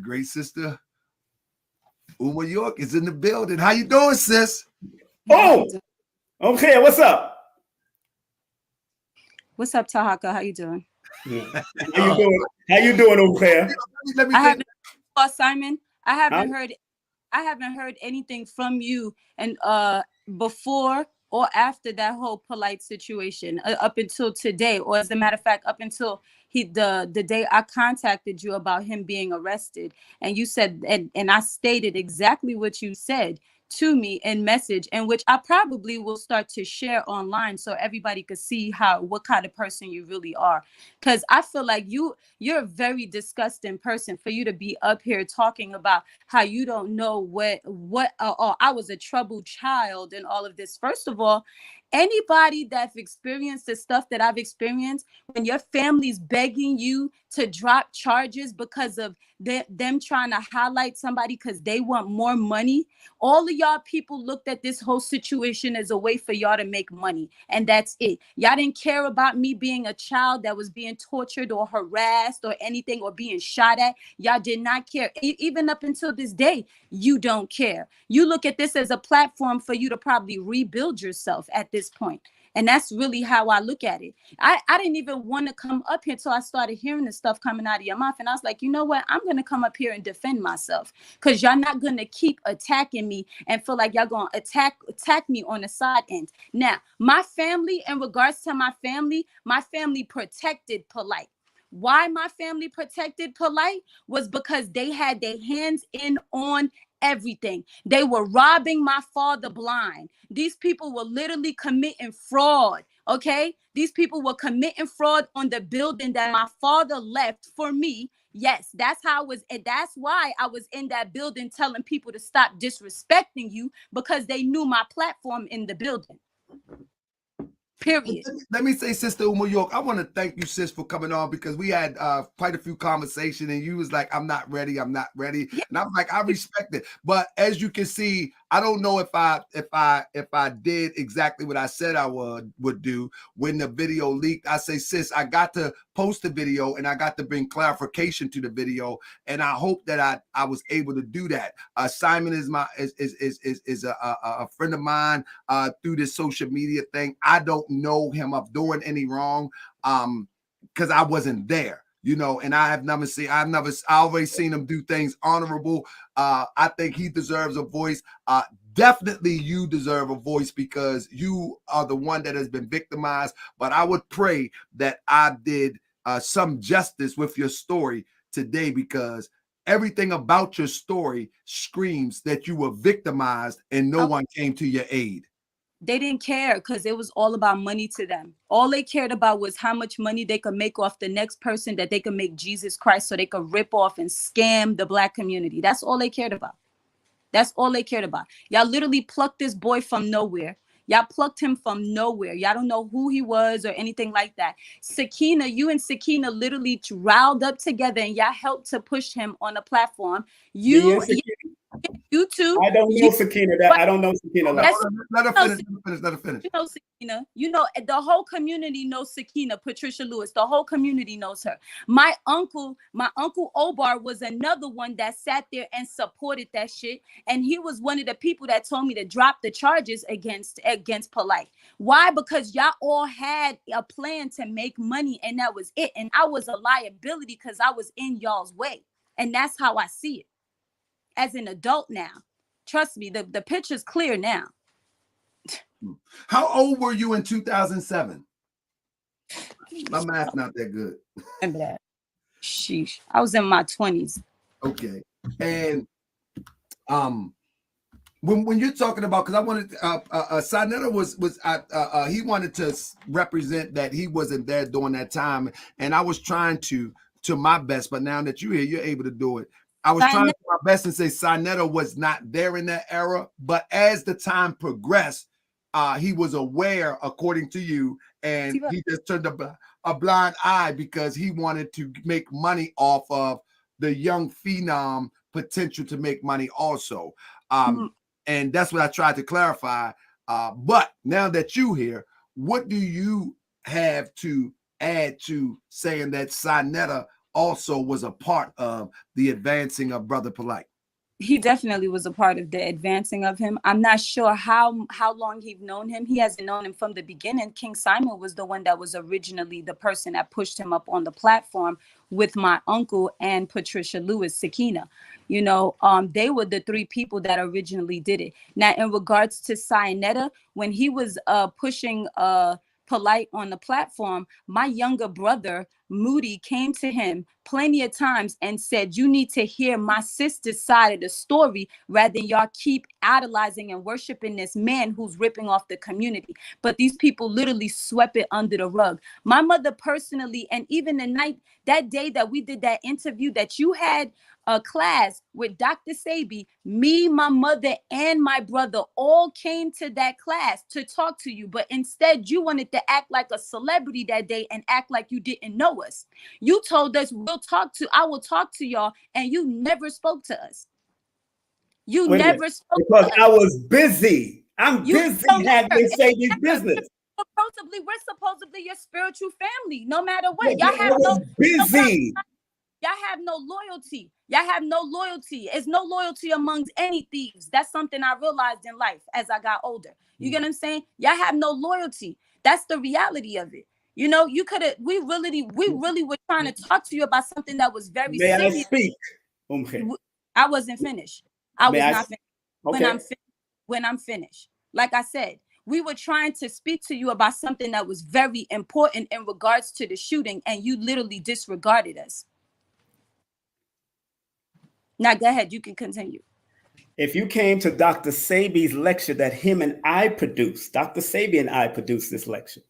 great sister Uma York is in the building. How you doing, sis? Oh, okay. What's up? What's up, Tahaka? How you doing? How you doing? How you doing over there? I haven't, Simon. I haven't heard anything from you and before or after that whole Polight situation up until today, or as a matter of fact, up until the day I contacted you about him being arrested, and you said and I stated exactly what you said to me in message, and which I probably will start to share online so everybody could see what kind of person you really are. Because I feel like you're a very disgusting person for you to be up here talking about how you don't know what I was a troubled child and all of this. First of all, anybody that's experienced the stuff that I've experienced, when your family's begging you to drop charges because of them trying to highlight somebody because they want more money, all of y'all people looked at this whole situation as a way for y'all to make money, and that's it. Y'all didn't care about me being a child that was being tortured or harassed or anything or being shot at. Y'all did not care. Even up until this day, you don't care. You look at this as a platform for you to probably rebuild yourself at this point. And that's really how I look at it. I didn't even want to come up here until I started hearing the stuff coming out of your mouth. And I was like, you know what? I'm going to come up here and defend myself, because y'all not going to keep attacking me and feel like y'all going to attack me on the side end. Now, my family, in regards to my family protected Polight. Why my family protected Polight was because they had their hands in on everything. They were robbing my father blind. These people were literally committing fraud. Okay, these people were committing fraud on the building that my father left for me. Yes, that's how I was, and that's why I was in that building telling people to stop disrespecting you, because they knew my platform in the building. Period. Let me say, Sister Uma York, I want to thank you, sis, for coming on, because we had quite a few conversations, and you was like, I'm not ready. Yeah. And I'm like, I respect it. But as you can see, I don't know if I did exactly what I said I would do when the video leaked. I say, sis, I got to post the video and I got to bring clarification to the video, and I hope that I was able to do that. Simon is a friend of mine through this social media thing. I don't know him of doing any wrong because I wasn't there. You know, and I've always seen him do things honorable. I think he deserves a voice. Definitely you deserve a voice, because you are the one that has been victimized. But I would pray that I did some justice with your story today, because everything about your story screams that you were victimized and no one came to your aid. They didn't care, because it was all about money to them. All they cared about was how much money they could make off the next person that they could make Jesus Christ, so they could rip off and scam the Black community. That's all they cared about. That's all they cared about. Y'all literally plucked this boy from nowhere. Y'all plucked him from nowhere. Y'all don't know who he was or anything like that. Sakina, you and Sakina literally riled up together, and y'all helped to push him on a platform. You too. I don't know Sakina. I don't know Sakina. Let her finish. You know Sakina. You know, the whole community knows Sakina, Patricia Lewis. The whole community knows her. My uncle Obar was another one that sat there and supported that shit. And he was one of the people that told me to drop the charges against Polight. Why? Because y'all all had a plan to make money, and that was it. And I was a liability because I was in y'all's way. And that's how I see it. As an adult now, trust me, the picture's clear now. How old were you in 2007? My math's not that good. Remember that? Sheesh, I was in my 20s. Okay, and when you're talking about, because I wanted Saneter was he wanted to represent that he wasn't there during that time, and I was trying to my best, but now that you're here, you're able to do it. I was trying to do my best and say Saneter was not there in that era, but as the time progressed, he was aware, according to you, and he just turned a blind eye because he wanted to make money off of the young phenom potential to make money also. And that's what I tried to clarify. But now that you're here, what do you have to add to saying that Saneter also was a part of the advancing of Brother Polight. He definitely was a part of the advancing of him. I'm not sure how long he's known him. He hasn't known him from the beginning. King Simon was the one that was originally the person that pushed him up on the platform with my uncle and Patricia Lewis, Sakina. You know, they were the three people that originally did it. Now, in regards to Saneter, when he was pushing Polight on the platform, my younger brother Moody came to him plenty of times and said, you need to hear my sister's side of the story rather than y'all keep idolizing and worshiping this man who's ripping off the community. But these people literally swept it under the rug. My mother personally, and even that day that we did that interview that you had a class with Dr. Sabi, me, my mother, and my brother all came to that class to talk to you. But instead, you wanted to act like a celebrity that day and act like you didn't know us. You told us I will talk to y'all, and you never spoke to us. You never spoke because to us. I was busy. I'm busy having Sabi's business. We're supposedly your spiritual family, no matter what. Yeah, I was busy. Y'all have no loyalty. Y'all have no loyalty. There's no loyalty amongst any thieves. That's something I realized in life as I got older. You get what I'm saying? Y'all have no loyalty. That's the reality of it. You know, we really were trying to talk to you about something that was very serious. May I speak? Okay. I wasn't finished. I was not finished. Okay. When I'm finished, like I said, we were trying to speak to you about something that was very important in regards to the shooting, and you literally disregarded us. Now, go ahead. You can continue. If you came to Dr. Sabi's lecture that him and I produced, Dr. Sabi and I produced this lecture,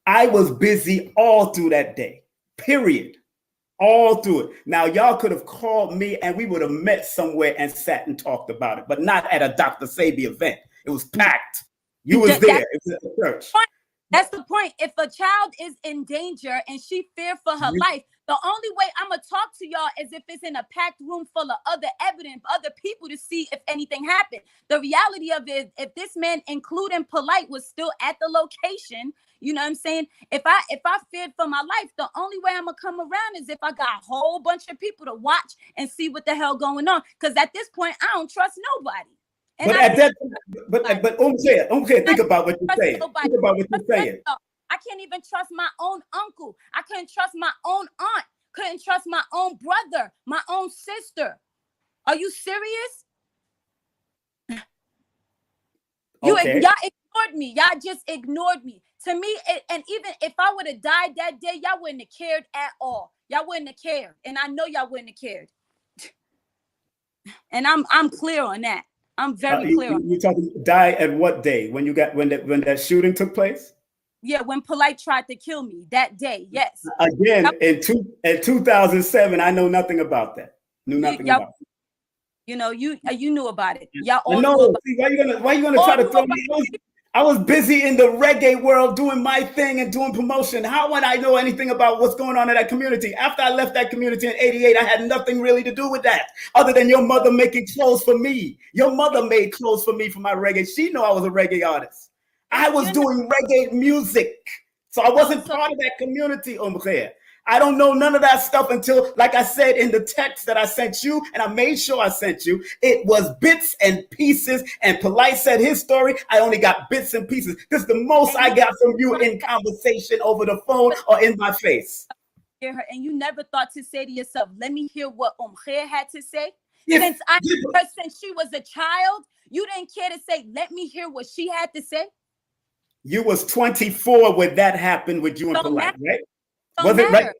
I was busy all through that day, period. All through it. Now, y'all could have called me and we would have met somewhere and sat and talked about it, but not at a Dr. Sabi event. It was packed. You was there. It was at the church. That's the point. If a child is in danger and she fear for her life, the only way I'm going to talk to y'all is if it's in a packed room full of other evidence, other people to see if anything happened. The reality of it is, if this man, including Polight, was still at the location, you know what I'm saying? If I feared for my life, the only way I'm going to come around is if I got a whole bunch of people to watch and see what the hell going on. Because at this point, I don't trust nobody. And but at that, okay, think about what you're saying. Think about what you're saying. I can't even trust my own uncle. I couldn't trust my own aunt. Couldn't trust my own brother, my own sister. Are you serious? Y'all ignored me. Y'all just ignored me. To me, and even if I would have died that day, y'all wouldn't have cared at all. Y'all wouldn't have cared, and I know y'all wouldn't have cared. And I'm clear on that. I'm very clear. You're talking die at what day? When that shooting took place? Yeah, when Polight tried to kill me that day. Yes. Again, in 2007, I know nothing about that. Knew nothing about it. You know, you knew about it. Y'all all know. See, why you gonna try to throw me? I was busy in the reggae world doing my thing and doing promotion. How would I know anything about what's going on in that community? After I left that community in '88, I had nothing really to do with that, other than your mother making clothes for me. Your mother made clothes for me for my reggae. She knew I was a reggae artist. I was doing reggae music, so I wasn't part of that community. I don't know none of that stuff until, like I said in the text that I sent you, and I made sure I sent you, it was bits and pieces, and Polight said his story. I only got bits and pieces. This is the most I got from you in conversation over the phone or in my face. And you never thought to say to yourself, let me hear what had to say? Since I knew her since she was a child, you didn't care to say, let me hear what she had to say? You was 24 when that happened with you and Polight, right? Was it right?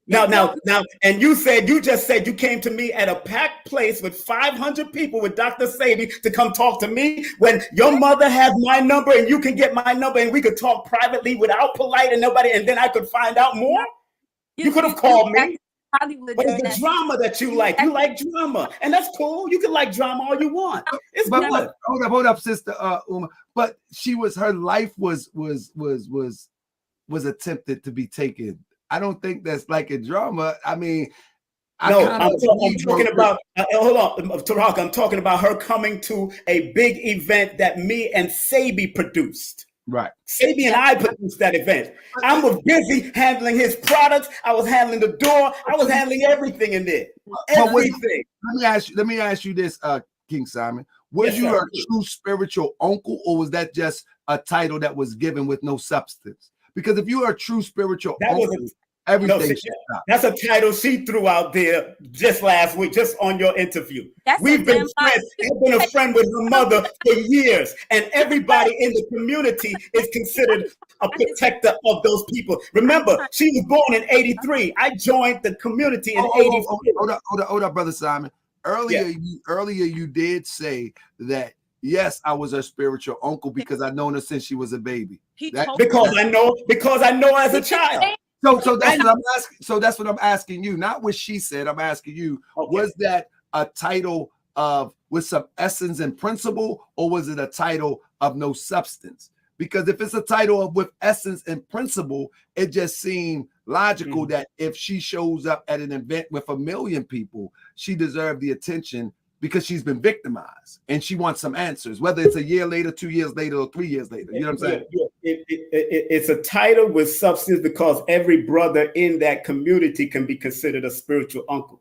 Now, and you just said you came to me at a packed place with 500 people with Dr. Sabi to come talk to me when your mother has my number and you can get my number and we could talk privately without Polight and nobody, and then I could find out more. You could have called me. But it's the drama that you like. You like drama, and that's cool. You can like drama all you want. It's good. Hold up, sister Uma. But her life was attempted to be taken. I don't think that's like a drama. I mean, I'm talking about. Hold on, Tarak. I'm talking about her coming to a big event that me and Sabi produced. Right. Sabi and I produced that event. I was busy handling his products. I was handling the door. I was handling everything in there. Everything. Let me ask you this, King Simon. Was you a true spiritual uncle, or was that just a title that was given with no substance? Because if you are a true spiritual uncle, everything that's a title she threw out there just last week, just on your interview. We've been friends. I've been a friend with her mother for years, and everybody in the community is considered a protector of those people. Remember, she was born in '83. I joined the community in '84. Hold up, Brother Simon. Earlier you did say that yes, I was her spiritual uncle because I've known her since she was a baby. Because I know as a child. So that's what I'm asking. So that's what I'm asking you. Not what she said. I'm asking you. Okay. Was that a title with some essence and principle, or was it a title of no substance? Because if it's a title with essence and principle, it just seemed logical that if she shows up at an event with 1 million people, she deserved the attention because she's been victimized and she wants some answers, whether it's a year later, 2 years later, or 3 years later. You know what I'm saying? It's a title with substance because every brother in that community can be considered a spiritual uncle.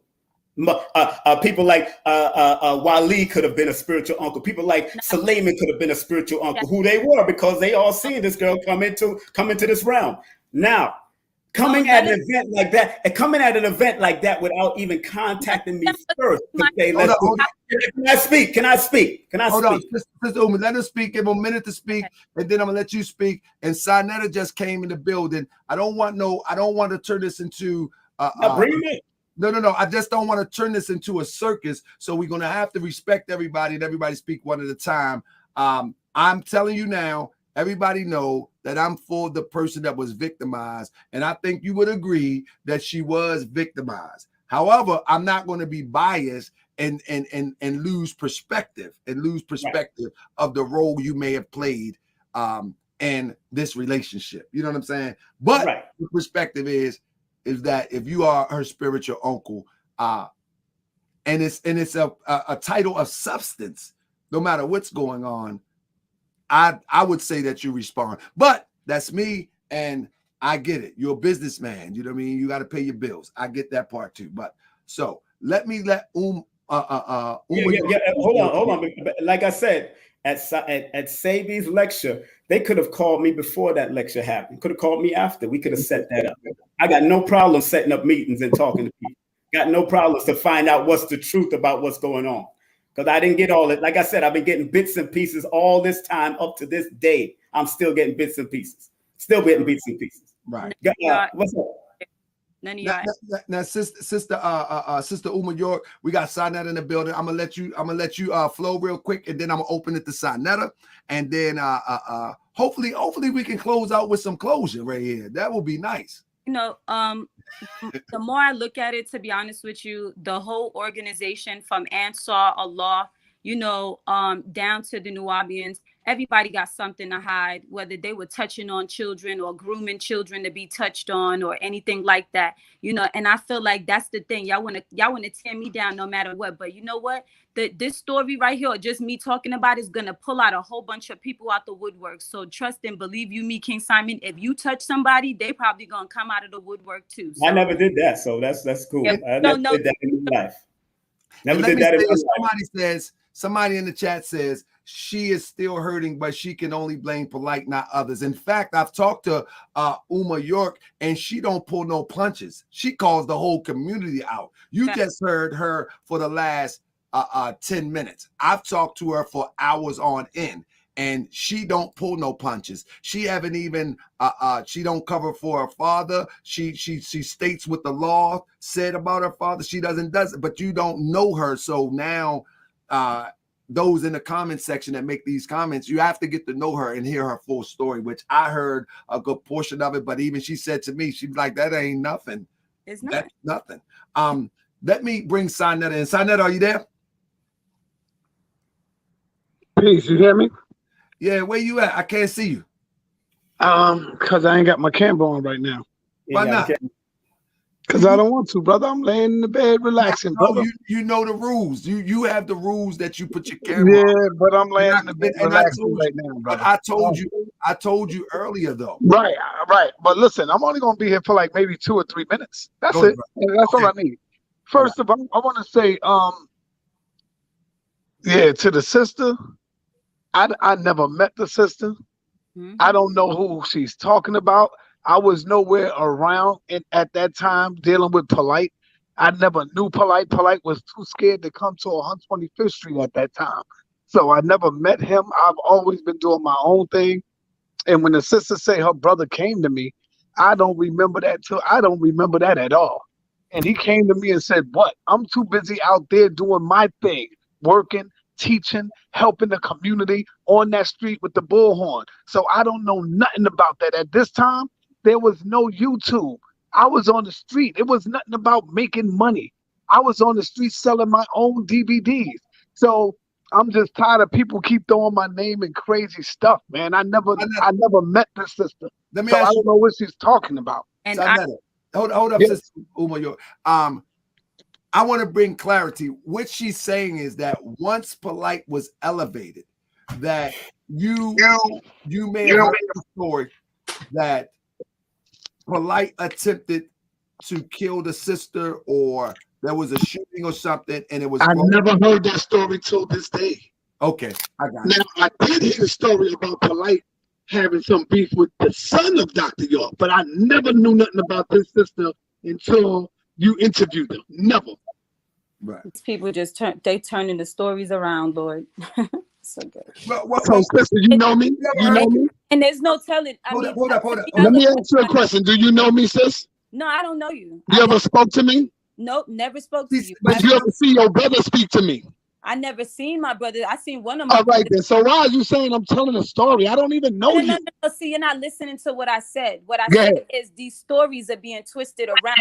People like Wali could have been a spiritual uncle. People like Suleiman could have been a spiritual uncle. Who they were, because they all seen this girl come into this realm. Now, coming at an event like that without even contacting me first to say, can I speak? Hold on, Sister Uma, let her speak. Give her a minute to speak, and then I'm gonna let you speak. And Saneter just came in the building. I don't want to turn this into bring it. No. I just don't want to turn this into a circus. So we're gonna have to respect everybody and everybody speak one at a time. I'm telling you now, everybody know that I'm for the person that was victimized, and I think you would agree that she was victimized. However, I'm not going to be biased and lose perspective of the role you may have played in this relationship. You know what I'm saying? But the perspective is that if you are her spiritual uncle, and it's a title of substance, no matter what's going on, I would say that you respond. But that's me, and I get it. You're a businessman. You know what I mean? You got to pay your bills. I get that part too. But so let Hold on. Like I said, at Sabi's lecture, they could have called me before that lecture happened. Could have called me after. We could have set that up. I got no problem setting up meetings and talking to people. Got no problems to find out what's the truth about what's going on. Because I didn't get all it. Like I said, I've been getting bits and pieces all this time up to this day. I'm still getting bits and pieces. Still getting bits and pieces. Right. What's up? None of y'all. Now, Sister Uma York, we got Saneter in the building. I'm gonna let you flow real quick, and then I'm gonna open it to Saneter, and then hopefully we can close out with some closure right here. That would be nice. You know, the more I look at it, to be honest with you, the whole organization from Ansar Allah, down to the Nubians, everybody got something to hide, whether they were touching on children or grooming children to be touched on or anything like that, and I feel like that's the thing. Y'all want to tear me down no matter what. But you know what? This story right here, or just me talking about, is gonna pull out a whole bunch of people out the woodwork. So trust and believe you me, King Simon, if you touch somebody, they probably gonna come out of the woodwork too. So. I never did that, so that's cool. Yeah, I never did that in my life. Never did that in my life. Somebody in the chat says she is still hurting, but she can only blame Polight, not others. In fact, I've talked to Uma York, and she don't pull no punches. She calls the whole community out. You just heard her for the last 10 minutes. I've talked to her for hours on end, and she don't pull no punches. She haven't even she don't cover for her father. She states what the law said about her father. She doesn't, but you don't know her. So now those in the comment section that make these comments, you have to get to know her and hear her full story, which I heard a good portion of it. But even she said to me, she's like, that ain't nothing. It's not. That's nothing. Let me bring Saneter in. Saneter, are you there? Peace, you hear me? Yeah, where you at? I can't see you. Because I ain't got my camera on right now. Why not? Because I don't want to, brother. I'm laying in the bed relaxing, No, brother. you know the rules. You have the rules that you put your camera Yeah, on. but I'm laying in the bed And I relaxing told right you, now, but brother. I told you earlier though. Right, right. But listen, I'm only gonna be here for like maybe 2 or 3 minutes. That's Go ahead, it. brother. And that's all Okay. I need. First of all, I want to say, yeah, to the sister, I never met the sister. I don't know who she's talking about. I was nowhere around at that time dealing with Polight. I never knew Polight. Polight was too scared to come to 125th Street at that time. So I never met him. I've always been doing my own thing. And when the sister say her brother came to me, I don't remember that at all. And he came to me and said, "What? I'm too busy out there doing my thing, working, teaching, helping the community on that street with the bullhorn. So I don't know nothing about that." At this time, there was no YouTube. I was on the street. It was nothing about making money. I was on the street selling my own DVDs. So I'm just tired of people keep throwing my name in crazy stuff, man. I never met this sister. Let me So I ask don't know what she's talking about. And hold up, Yeah. Sister Uma. I want to bring clarity. What she's saying is that once Polight was elevated, that you may have heard the story that Polight attempted to kill the sister, or there was a shooting or something, and it was. I never heard that story till this day. Okay, I got it. Now, I did hear the story about Polight having some beef with the son of Dr. York, but I never knew nothing about this sister until you interviewed them. Never. Right. people just turning the stories around, Lord. So good. So, sister, you know me? You know me? And there's no telling. Hold up. Let me ask you a question. Do you know me, sis? No, I don't know you. You ever spoke to me? Nope, never spoke to you. Did you ever see your brother speak to me? I never seen my brother. I seen one of my All right, brothers. then. So why are you saying I'm telling a story? I don't even know you. No. See, you're not listening to what I said. What I Go said ahead. is these stories are being twisted around.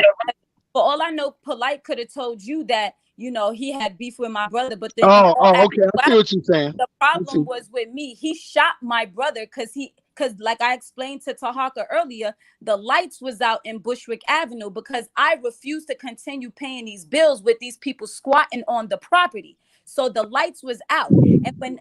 For all I know, Polight could have told you that, he had beef with my brother. But Okay. I see what you're saying. The problem was with me. He shot my brother because like I explained to Tahaka earlier, the lights was out in Bushwick Avenue because I refused to continue paying these bills with these people squatting on the property. So the lights was out.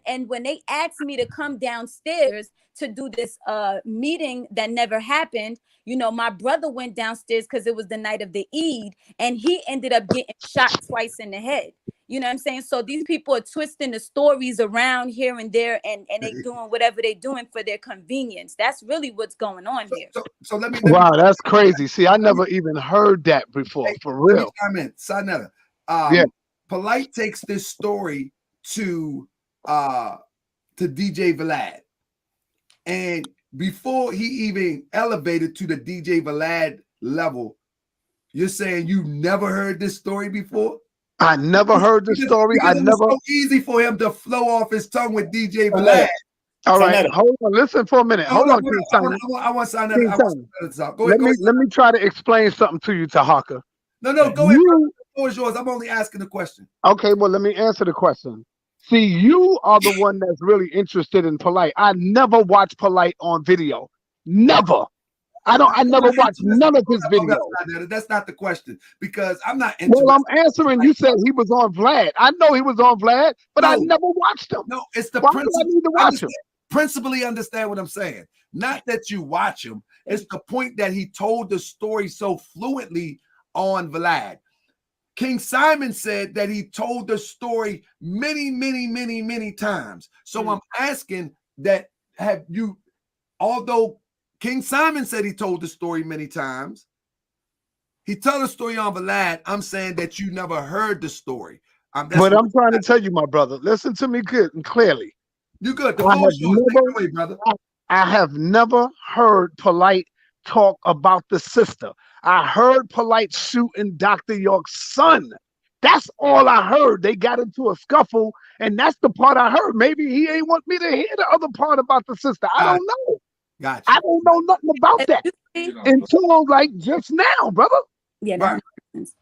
And when they asked me to come downstairs to do this meeting that never happened, my brother went downstairs because it was the night of the Eid, and he ended up getting shot twice in the head. You know what I'm saying? So these people are twisting the stories around here and there, and they doing whatever they're doing for their convenience. That's really what's going on here. So let me. Wow, that's crazy. See, I never even heard that before, for real. Let me chime in. Saneter. Yeah. Polight takes this story to DJ Vlad, and before he even elevated to the DJ Vlad level, you're saying you never heard this story before? I never heard the story. It was so easy for him to flow off his tongue with DJ Vlad. All right, hold on. Listen for a minute. Hold on, I want Saneter to talk. Go ahead. Let me try to explain something to you, Tahaka. No, go ahead. The floor is yours. I'm only asking the question. Okay, well, let me answer the question. See, you are the one that's really interested in Polight. I never watch Polight on video. Never. I never watched none of his videos. That's not the question, because I'm not interested. Well, I'm answering. You said he was on Vlad. I know he was on Vlad, but I never watched him. No, it's the principle. Why do I need to watch him? Principally understand what I'm saying. Not that you watch him. It's the point that he told the story so fluently on Vlad. King Simon said that he told the story many times. So I'm asking that, although King Simon said he told the story many times, he told the story on Vlad, I'm saying that you never heard the story. But I'm trying to tell you, my brother, listen to me good and clearly. You good. The floor is yours. Take it away, brother. I have never heard Polight talk about the sister. I heard Polight shooting Dr. York's son. That's all I heard. They got into a scuffle, and that's the part I heard. Maybe he ain't want me to hear the other part about the sister. I don't know. Gotcha. I don't know nothing about that until like just now, brother. Yeah. Right.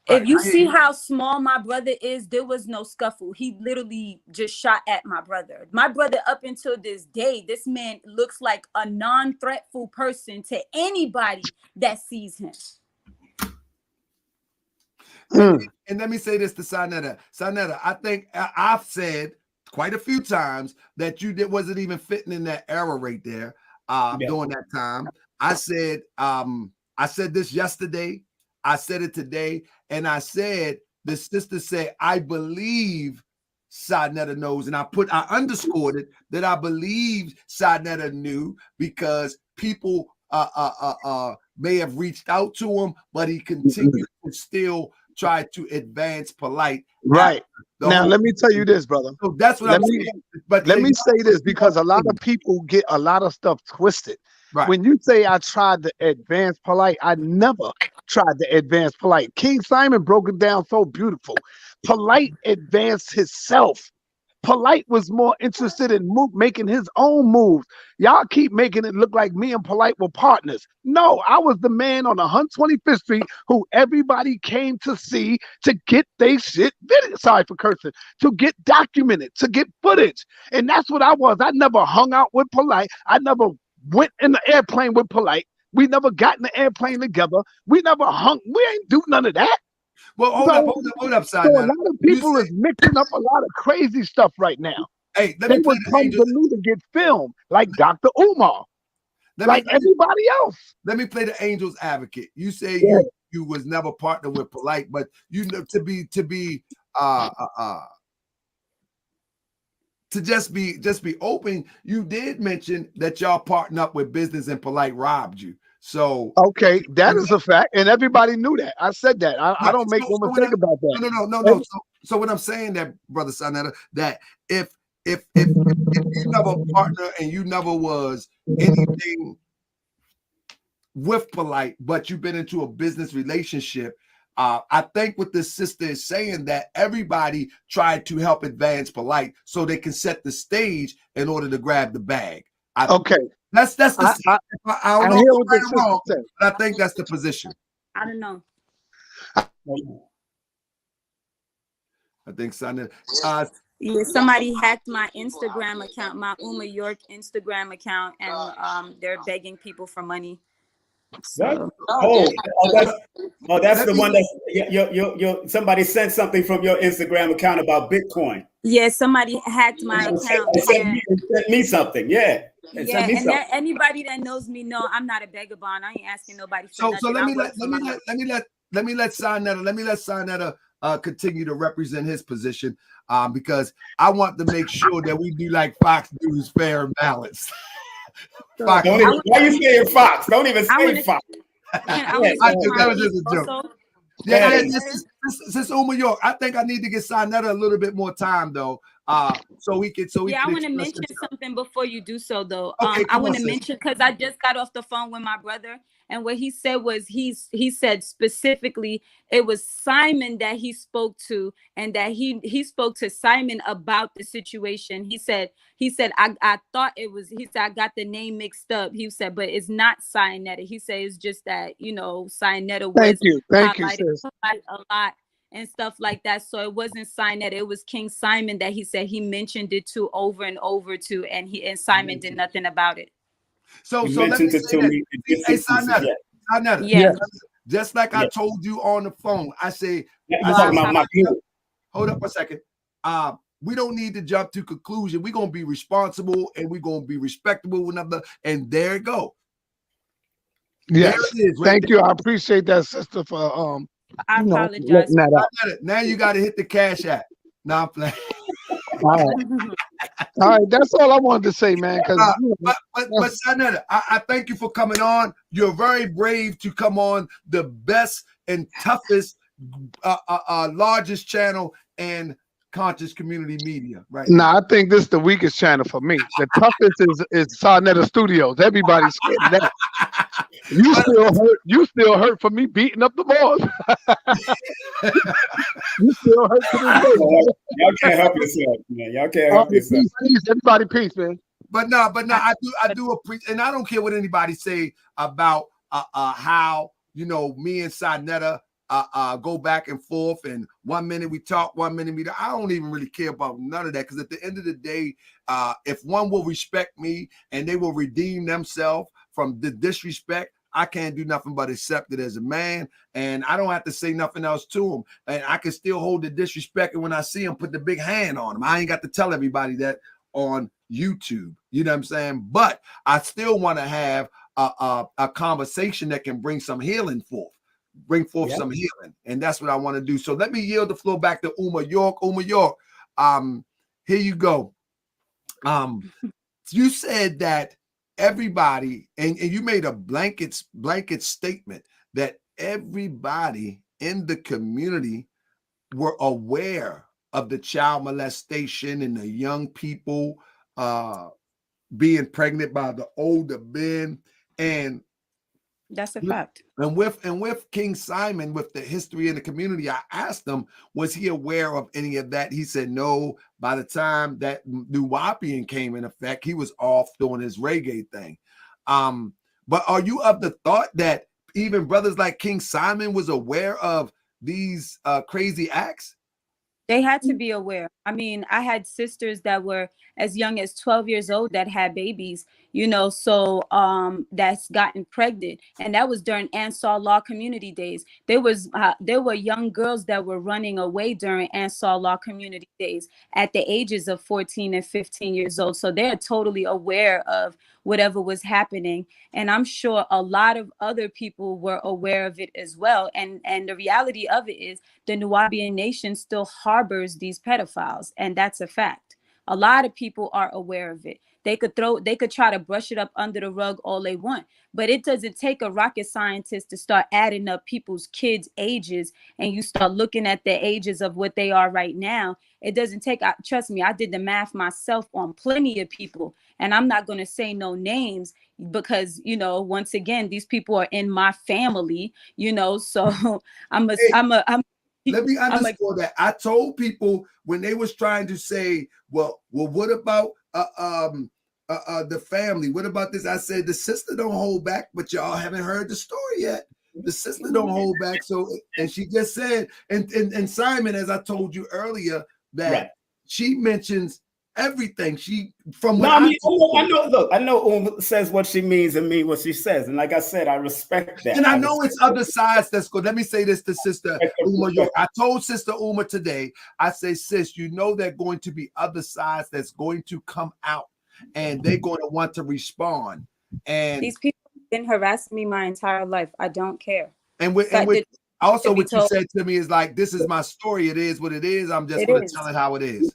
If you see how small my brother is, there was no scuffle. He literally just shot at my brother. My brother, up until this day, this man looks like a non-threatful person to anybody that sees him. And let me say this to Saneter. Saneter, I think I've said quite a few times that you wasn't even fitting in that era right there during that time. I said this yesterday. I said it today. And I said, the sister said, I believe Saneter knows. And I underscored it that I believe Saneter knew because people may have reached out to him, but he continued to still try to advance Polight. Right. Now, let me tell you this, brother. So that's what I'm saying. But let me say this, because a lot of people get a lot of stuff twisted. Right. When you say I tried to advance Polight, I never tried to advance Polight. King Simon broke it down so beautiful. Polight advanced himself. Polight was more interested in making his own moves. Y'all keep making it look like me and Polight were partners. No, I was the man on 125th Street who everybody came to see to get they shit video. Sorry for cursing. To get documented, to get footage. And that's what I was. I never hung out with Polight. I never went in the airplane with Polight. We never got in the airplane together. We never hung. We ain't do none of that. Well, hold up, So a lot of people is mixing up a lot of crazy stuff right now. Hey, they would come to me to get filmed, like Dr. Umar, like everybody else. Let me play the angel's advocate. You say you was never partnered with Polight, but you know to just be open. You did mention that y'all partnered up with business and Polight robbed you. So okay, that is a fact, and everybody knew that. I said that. I don't make no mistake about that. No. So what I'm saying, that brother Saneter, that if you never partner and you never was anything with Polight, but you've been into a business relationship, I think what this sister is saying, that everybody tried to help advance Polight so they can set the stage in order to grab the bag. Okay. That's the I don't know what right or wrong, but I think that's the position. I don't know. I think Saneter. Yeah, somebody hacked my Instagram account, my Uma York Instagram account, and they're begging people for money. So, that's the one that somebody sent something from your Instagram account about Bitcoin. Yeah, somebody hacked my account. Sent me something. Yeah. Anybody that knows me know I'm not a vagabond. I ain't asking nobody for nothing. So let me let Saneter continue to represent his position, because I want to make sure that we do like Fox News, fair and balanced. Fox. Why are you saying Fox? Don't even say Fox. That was just a joke. Yeah, since Uma York, I think I need to get Saneter a little bit more time though, so we can. I want to mention something before you do so though. Okay, I want to mention, because I just got off the phone with my brother, and what he said was he said specifically it was Simon that he spoke to, and that he spoke to Simon about the situation. He said I thought it was, he said I got the name mixed up. He said, but it's not Saneter. He said it's just that, Saneter was highlighted a lot and stuff like that. So it wasn't Saneter. It was King Simon that he said he mentioned it to over and over to, and Simon did nothing about it. So let me say that. Hey, Saneter. Yeah. Just like I told you on the phone, I say, hold up a second. We don't need to jump to conclusion. We're gonna be responsible and we're gonna be respectable with another. And there it go. Yes. Thank you. I appreciate that, sister, for I apologize. Now you got to hit the cash app. Now I'm playing. All right, that's all I wanted to say, man. But Saneter, I thank you for coming on. You're very brave to come on the best and toughest, largest channel and conscious community media, right? Nah, I think this is the weakest channel for me. The toughest is Saneter Studios. Everybody's scared of that. You still hurt for me beating up the boys. You still hurt for this. Y'all can't help yourself, man. Y'all can't help yourself. Peace, everybody, peace, man. But no, I do appreciate, and I don't care what anybody say about how me and Saneter go back and forth, and 1 minute we talk, 1 minute we don't. I don't even really care about none of that, because at the end of the day, if one will respect me and they will redeem themselves from the disrespect, I can't do nothing but accept it as a man, and I don't have to say nothing else to him. And I can still hold the disrespect, and when I see him, put the big hand on him. I ain't got to tell everybody that on YouTube. You know what I'm saying? But I still want to have a conversation that can bring some healing forth. Bring forth some healing, and that's what I want to do. So let me yield the floor back to Uma York. Uma York, here you go. You said that everybody, and you made a blanket statement that everybody in the community were aware of the child molestation and the young people being pregnant by the older men, and that's a fact. And with King Simon, with the history in the community, I asked him, was he aware of any of that? He said no. By the time that Nuwapian came in effect, he was off doing his reggae thing. But are you of the thought that even brothers like King Simon was aware of these crazy acts? They had to be aware. I mean, I had sisters that were as young as 12 years old that had babies, you know, so that's gotten pregnant. And that was during Ansar Law community days. There were young girls that were running away during Ansar Law community days at the ages of 14 and 15 years old. So they're totally aware of whatever was happening. And I'm sure a lot of other people were aware of it as well. And the reality of it is the Nuwabian nation still harbors these pedophiles. And that's a fact. A lot of people are aware of it. They could try to brush it up under the rug all they want, but it doesn't take a rocket scientist to start adding up people's kids' ages, and you start looking at the ages of what they are right now. It doesn't take, trust me, I did the math myself on plenty of people, and I'm not going to say no names because, you know, once again, these people are in my family, you know, so let me underscore that. I told people when they was trying to say, well, what about the family? What about this? I said the sister don't hold back, but y'all haven't heard the story yet. The sister don't hold back. So, and she just said, and Simon, as I told you earlier, that she mentions everything. I know. Look, I know says what she means and mean what she says, and like I said, I respect that. And I know it's other sides that's good. Let me say this to Sister Uma York. I told Sister Uma today, I say, sis, you know there are going to be other sides that's going to come out, and they're going to want to respond. And these people have been harassing me my entire life. I don't care. Also, what you said to me is like, this is my story. It is what it is. I'm just going to tell it how it is.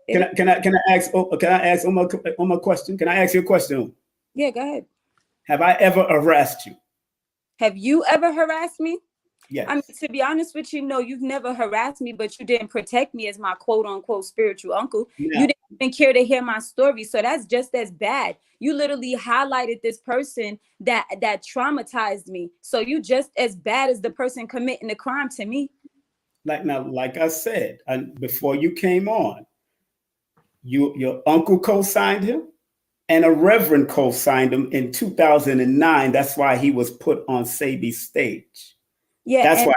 Can I ask Uma a question? Can I ask you a question? Yeah, go ahead. Have I ever harassed you? Have you ever harassed me? Yes. I mean, to be honest with you, no, you've never harassed me, but you didn't protect me as my quote unquote spiritual uncle. Yeah. You didn't even care to hear my story. So that's just as bad. You literally highlighted this person that traumatized me. So you just as bad as the person committing the crime to me. Like I said, before you came on, your uncle co-signed him and a reverend co-signed him in 2009. That's why he was put on Sabi's stage. Yeah, that's why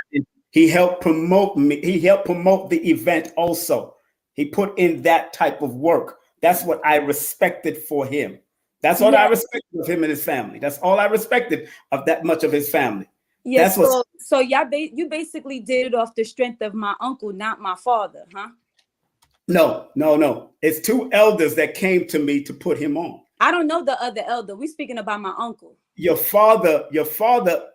he helped promote me. He helped promote the event also. He put in that type of work. That's what I respected for him. That's what I respected of him and his family. That's all I respected of that much of his family. Yeah, so you basically did it off the strength of my uncle, not my father, huh? No. It's two elders that came to me to put him on. I don't know the other elder. We're speaking about my uncle. Your father,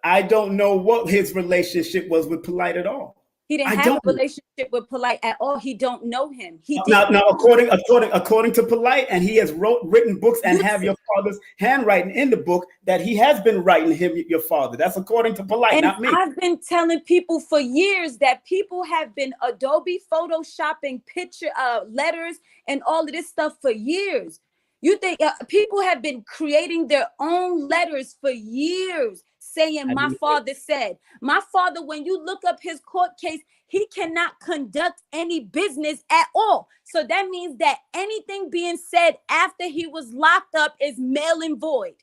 I don't know what his relationship was with Polight at all. He didn't have a relationship with Polight at all. He don't know him. Now, according to Polight, and he has written books and have your father's handwriting in the book that he has been writing him, your father. That's according to Polight, not me. I've been telling people for years that people have been Adobe Photoshopping picture letters and all of this stuff for years. You think people have been creating their own letters for years saying my father said. My father, when you look up his court case, he cannot conduct any business at all. So that means that anything being said after he was locked up is null and void.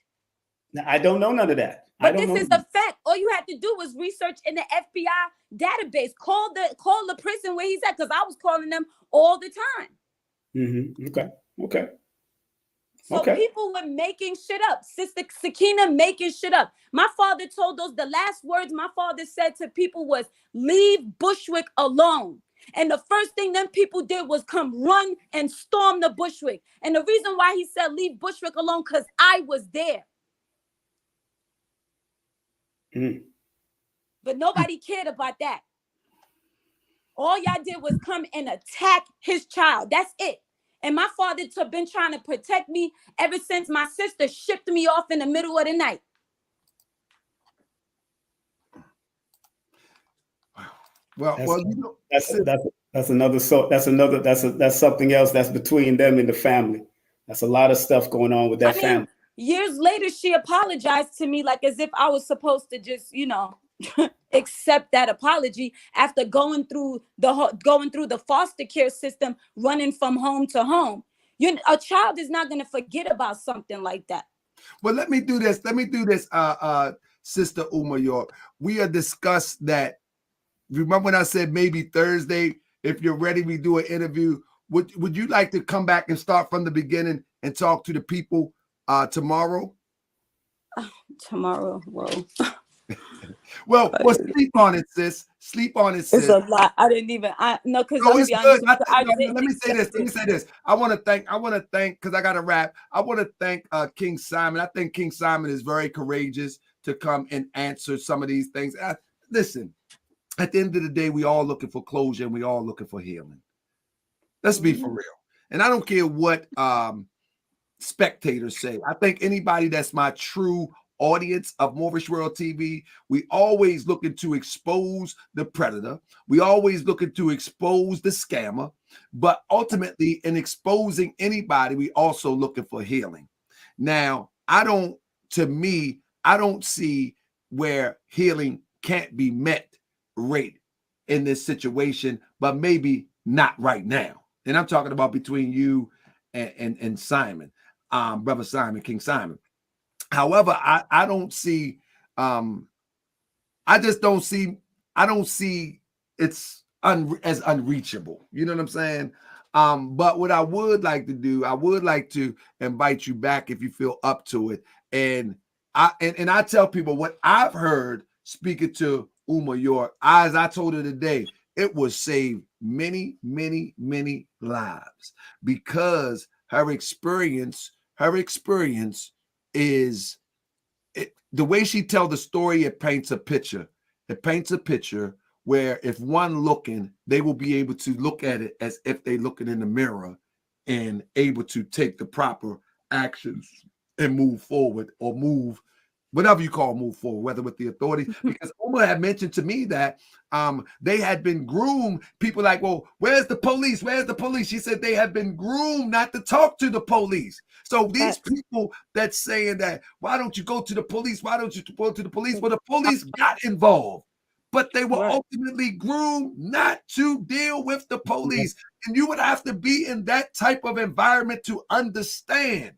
Now, I don't know none of that. But this is a fact. All you had to do was research in the FBI database. Call the prison where he's at, because I was calling them all the time. Mm-hmm. Okay. So people were making shit up. Sister Sakina making shit up. My father told the last words my father said to people was, leave Bushwick alone. And the first thing them people did was come run and storm the Bushwick. And the reason why he said leave Bushwick alone, because I was there. But nobody cared about that. All y'all did was come and attack his child. That's it. And my father been trying to protect me ever since my sister shipped me off in the middle of the night. Well, you know, that's something else that's between them and the family. That's a lot of stuff going on with that family. Years later, she apologized to me like as if I was supposed to just, you know, accept that apology after going through the foster care system, running from home to home. A child is not going to forget about something like that. Well, let me do this, Sister Uma York. We have discussed that. Remember when I said maybe Thursday, if you're ready, we do an interview. Would you like to come back and start from the beginning and talk to the people tomorrow? Tomorrow, whoa. Well, sleep on it, sis. Sleep on it, sis. It's a lot. I didn't even. No, because it's good. Let me say this. I want to thank, because I got to wrap. I want to thank King Simon. I think King Simon is very courageous to come and answer some of these things. Listen, at the end of the day, we all looking for closure and we all looking for healing. Let's be for real. And I don't care what spectators say. I think anybody that's my true audience of Moorish World TV, we always looking to expose the predator. We always looking to expose the scammer. But ultimately, in exposing anybody, we also looking for healing. Now, I don't see where healing can't be met right in this situation, but maybe not right now. And I'm talking about between you and Simon, brother Simon, King Simon. However, I don't see, I don't see it's as unreachable. You know what I'm saying? But what I would like to do, I would like to invite you back if you feel up to it. And I tell people what I've heard speaking to Uma York, as I told her today, it will save many, many, many lives because her experience is the way she tells the story. It paints a picture. It paints a picture where if one looking, they will be able to look at it as if they looking in the mirror and able to take the proper actions and move forward or move. Whatever you call move forward, whether with the authorities, because Uma had mentioned to me that they had been groomed. People like, well, where's the police? Where's the police? She said they have been groomed not to talk to the police. So these people that's saying that, why don't you go to the police? Why don't you go to the police? Well, the police got involved, but they were ultimately groomed not to deal with the police. And you would have to be in that type of environment to understand.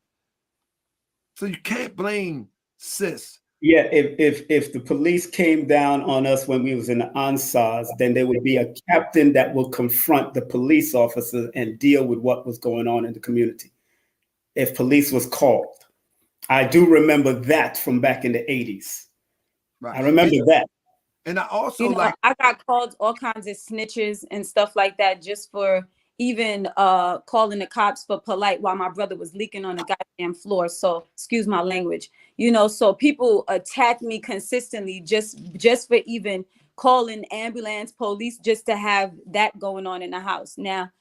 So you can't blame sis. Yeah, if the police came down on us when we was in the Ansars, then there would be a captain that will confront the police officer and deal with what was going on in the community. If police was called. I do remember that from back in the 80s. Right. I remember that. And I also I got called all kinds of snitches and stuff like that just for even calling the cops for Polight while my brother was leaking on the goddamn floor. So excuse my language, so people attack me consistently just for even calling ambulance, police, just to have that going on in the house. Now,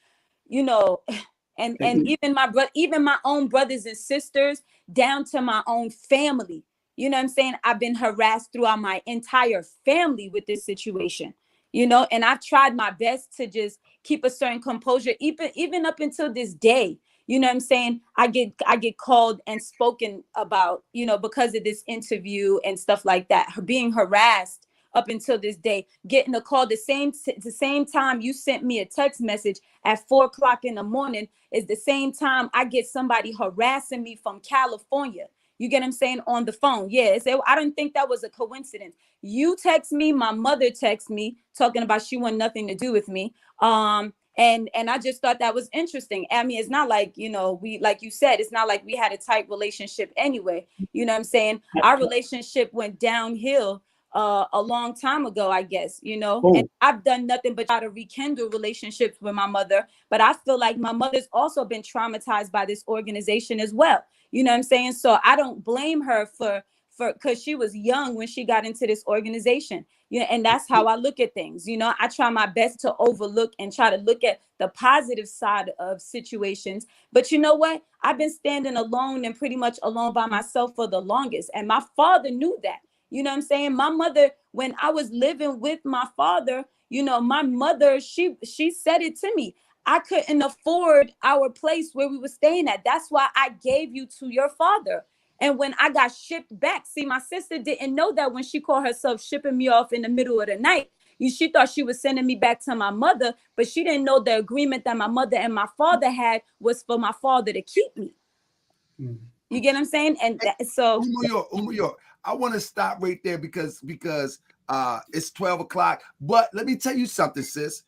and even my own brothers and sisters down to my own family, you know what I'm saying? I've been harassed throughout my entire family with this situation. And I've tried my best to just keep a certain composure, even up until this day. You know what I'm saying? I get called and spoken about, because of this interview and stuff like that, being harassed up until this day, getting a call the same time you sent me a text message at 4:00 in the morning is the same time I get somebody harassing me from California. You get what I'm saying? On the phone. Yeah. I didn't think that was a coincidence. You text me, my mother text me talking about she wanted nothing to do with me. And I just thought that was interesting. I mean, it's not like, you know, we, like you said, it's not like we had a tight relationship anyway. You know what I'm saying? Our relationship went downhill a long time ago, I guess, you know. And I've done nothing but try to rekindle relationships with my mother. But I feel like my mother's also been traumatized by this organization as well. You know what I'm saying? So I don't blame her for because she was young when she got into this organization. You know, and that's how I look at things. You know, I try my best to overlook and try to look at the positive side of situations. But you know what? I've been standing alone and pretty much alone by myself for the longest. And my father knew that. You know what I'm saying? My mother, when I was living with my father, you know, my mother, she said it to me. I couldn't afford our place where we were staying at. That's why I gave you to your father. And when I got shipped back, see, my sister didn't know that when she called herself shipping me off in the middle of the night. She thought she was sending me back to my mother, but she didn't know the agreement that my mother and my father had was for my father to keep me. You get what I'm saying? And so New York, I want to stop right there because it's 12 o'clock. But let me tell you something, sis.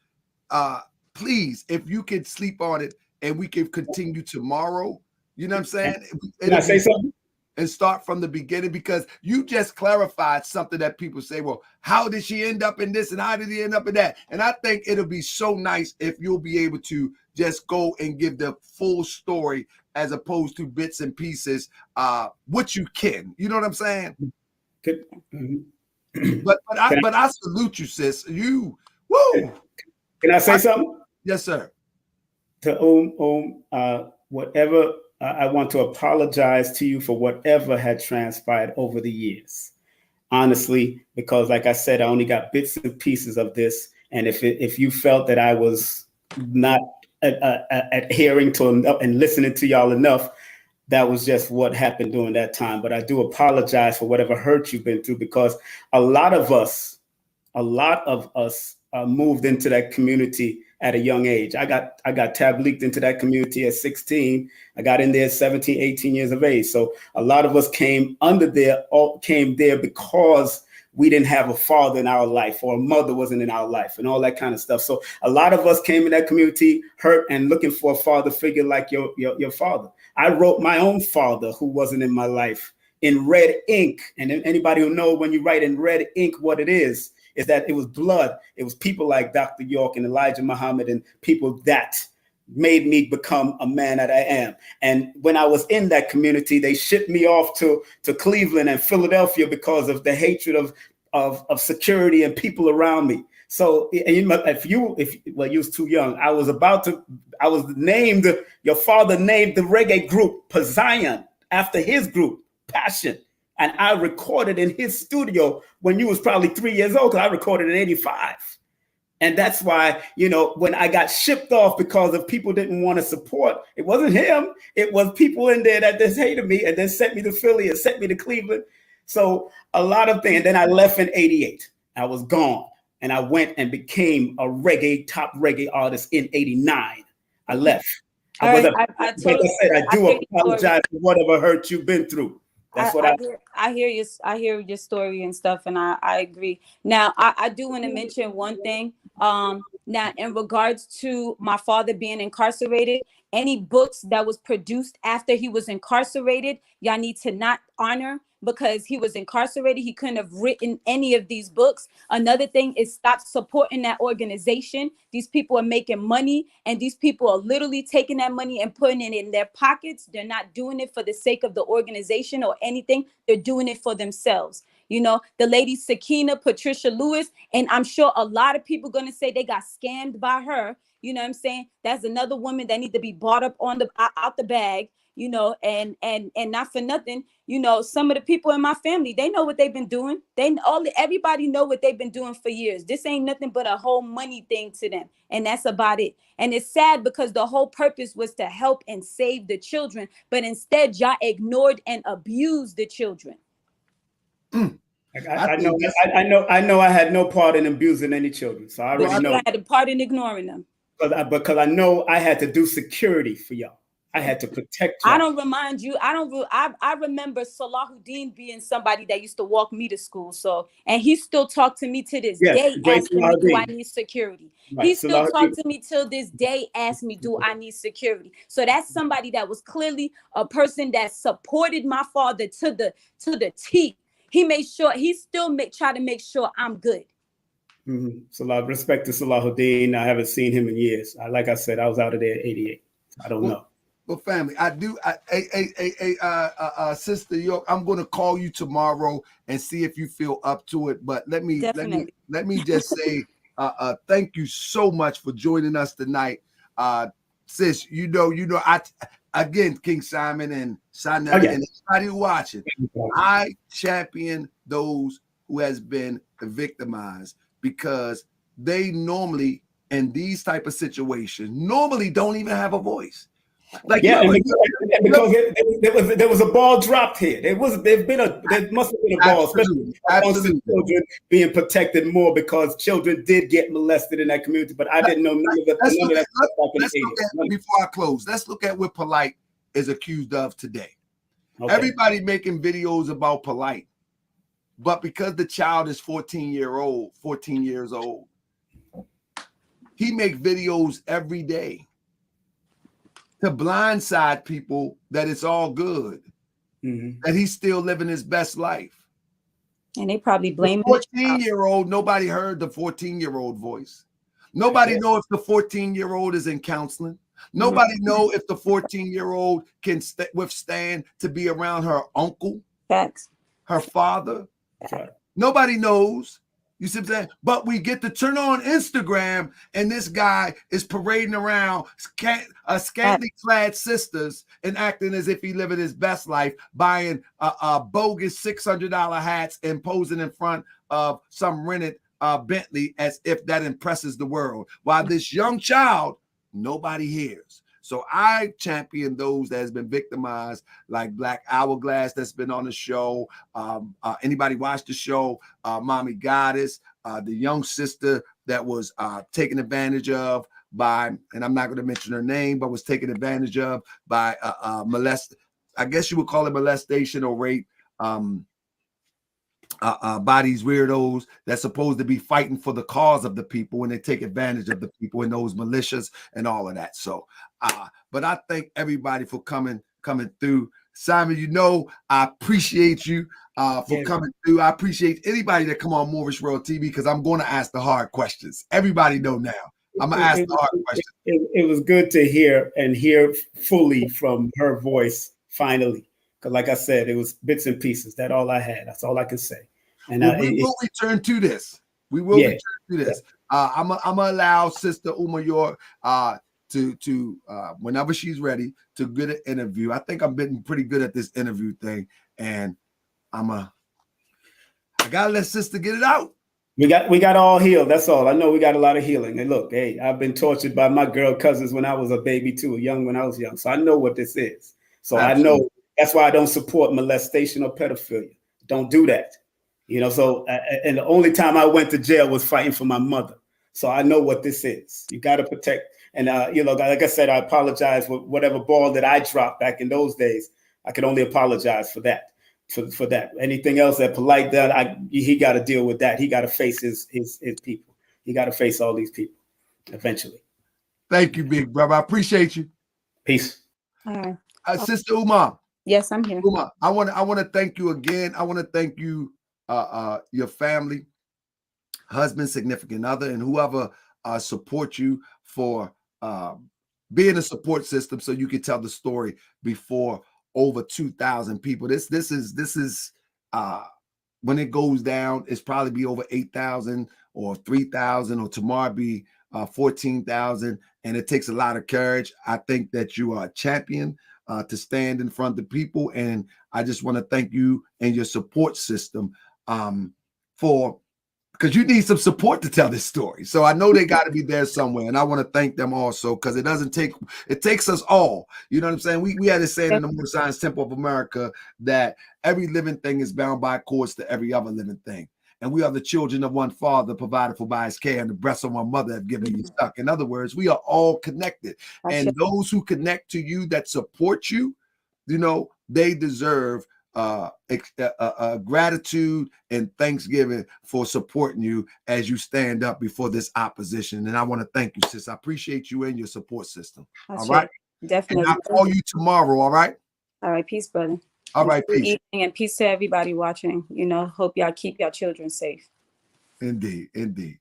Please, if you can sleep on it and we can continue tomorrow, you know what I'm saying? Can I say something? And start from the beginning, because you just clarified something that people say, well, how did she end up in this and how did he end up in that? And I think it'll be so nice if you'll be able to just go and give the full story as opposed to bits and pieces, what you can. You know what I'm saying? But I salute you, sis. You, woo! Can I say something? Yes, sir. To whatever. I want to apologize to you for whatever had transpired over the years, honestly, because like I said, I only got bits and pieces of this. And if you felt that I was not adhering to enough and listening to y'all enough, that was just what happened during that time. But I do apologize for whatever hurt you've been through, because a lot of us moved into that community at a young age. I got tableeked into that community at 16. I got in there at 17, 18 years of age. So a lot of us came there because we didn't have a father in our life or a mother wasn't in our life and all that kind of stuff. So a lot of us came in that community hurt and looking for a father figure like your father. I wrote my own father who wasn't in my life in red ink. And anybody who knows when you write in red ink what it is that it was blood. It was people like Dr. York and Elijah Muhammad and people that made me become a man that I am. And when I was in that community, they shipped me off to Cleveland and Philadelphia because of the hatred of security and people around me. So if you was too young, your father named the reggae group Pazion after his group, Passion. And I recorded in his studio when you was probably 3 years old, because I recorded in 85. And that's why, when I got shipped off because of people didn't want to support, it wasn't him. It was people in there that just hated me and then sent me to Philly and sent me to Cleveland. So a lot of things. And then I left in 88. I was gone. And I went and became a top reggae artist in 89. I left. I do apologize for whatever hurt you've been through. That's what I hear your story and stuff, and I agree. Now, I do want to mention one thing. Now, in regards to my father being incarcerated, any books that was produced after he was incarcerated, y'all need to not honor, because he was incarcerated. He couldn't have written any of these books. Another thing is stop supporting that organization. These people are making money, and these people are literally taking that money and putting it in their pockets. They're not doing it for the sake of the organization or anything. They're doing it for themselves. The lady Sakina Patricia Lewis, and I'm sure a lot of people going to say they got scammed by her. You know what I'm saying? That's another woman that need to be bought up out the bag. And not for nothing, some of the people in my family, they know what they've been doing. Everybody know what they've been doing for years. This ain't nothing but a whole money thing to them. And that's about it. And it's sad because the whole purpose was to help and save the children. But instead, y'all ignored and abused the children. I know I had no part in abusing any children. So I already know. I had a part in ignoring them. Because I know I had to do security for y'all. I had to protect y'all. I don't remind you. I remember Salahuddin being somebody that used to walk me to school. So, and he still talked to me to this day, asking me, do I need security? Right. He still talked to me till this day, asking me, do I need security? So that's somebody that was clearly a person that supported my father to the T. He made sure, he still try to make sure I'm good. So respect to Salahuddin. I haven't seen him in years. Like I said, I was out of there in '88. I don't know. Well, family, I do. Sister York, I'm going to call you tomorrow and see if you feel up to it. But let me just say, thank you so much for joining us tonight, sis. You know, again, King Simon and Saneter and everybody watching, I champion those who has been victimized, because they normally, in these type of situations, normally don't even have a voice. Like, because there was a ball dropped here. There must have been a ball, especially children being protected more, because children did get molested in that community. But I didn't know none of that. Before I close, let's look at what Polight is accused of today. Okay. Everybody making videos about Polight, but because the child is 14 years old, he make videos every day to blindside people that it's all good, that he's still living his best life. And they probably blame the 14-year-old. Nobody heard the 14-year-old voice. Nobody know if the 14-year-old is in counseling. Nobody know if the 14-year-old can withstand to be around her uncle, her father. Nobody knows. You see what I'm saying? But we get to turn on Instagram, and this guy is parading around scantily clad sisters and acting as if he living his best life, buying bogus $600 hats and posing in front of some rented Bentley as if that impresses the world. While this young child, nobody hears. So I champion those that has been victimized, like Black Hourglass that's been on the show. Anybody watch the show? Mommy Goddess, the young sister that was taken advantage of by, and I'm not going to mention her name, but was taken advantage of by I guess you would call it molestation or rape. By these weirdos that's supposed to be fighting for the cause of the people, when they take advantage of the people in those militias and all of that. So, but I thank everybody for coming through. Simon, you know, I appreciate you for coming through. I appreciate anybody that come on Moorish World TV, because I'm going to ask the hard questions. Everybody know now. I'm going to ask the hard questions. It was good to hear fully from her voice finally. Because like I said, it was bits and pieces. That's all I had. That's all I can say. And we will return to this. We will return to this. I'm gonna allow Sister Uma York to whenever she's ready to get an interview. I think I'm getting pretty good at this interview thing, and I gotta let Sister get it out. We got all healed. That's all. I know we got a lot of healing. And look, hey, I've been tortured by my girl cousins when I was a baby too, when I was young. So I know what this is. So absolutely. I know. That's why I don't support molestation or pedophilia. Don't do that. You know, so, and the only time I went to jail was fighting for my mother. So I know what this is. You got to protect. And, you know, like I said, I apologize for whatever ball that I dropped back in those days. I can only apologize for that, for that. Anything else that Polight done, he got to deal with that. He got to face his people. He got to face all these people eventually. Thank you, big brother. I appreciate you. Peace. All right. Sister Uma. Yes, I'm here. Uma, I want to thank you again. I want to thank you, your family, husband, significant other, and whoever support you for being a support system, so you can tell the story before over 2,000 people. This is when it goes down, it's probably be over 8,000 or 3,000, or tomorrow be 14,000, and it takes a lot of courage. I think that you are a champion to stand in front of the people, and I just want to thank you and your support system because you need some support to tell this story. So I know they got to be there somewhere, and I want to thank them also, because it takes us all. You know what I'm saying? We had this saying in the Moorish Science Temple of America that every living thing is bound by cords to every other living thing. and we are the children of one father, provided for by his care, and the breasts of one mother have given you stuck. In other words, we are all connected. And those who connect to you, that support you, you know, they deserve gratitude and thanksgiving for supporting you as you stand up before this opposition. And I want to thank you, sis. I appreciate you and your support system. All right. Definitely. And I'll call you tomorrow. All right. All right. Peace, brother. All right. Good Peace. evening and peace to everybody watching. You know, hope y'all keep your children safe. Indeed. Indeed.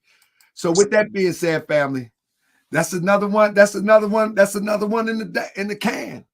So with that being said, family, that's another one. That's another one. That's another one in the can.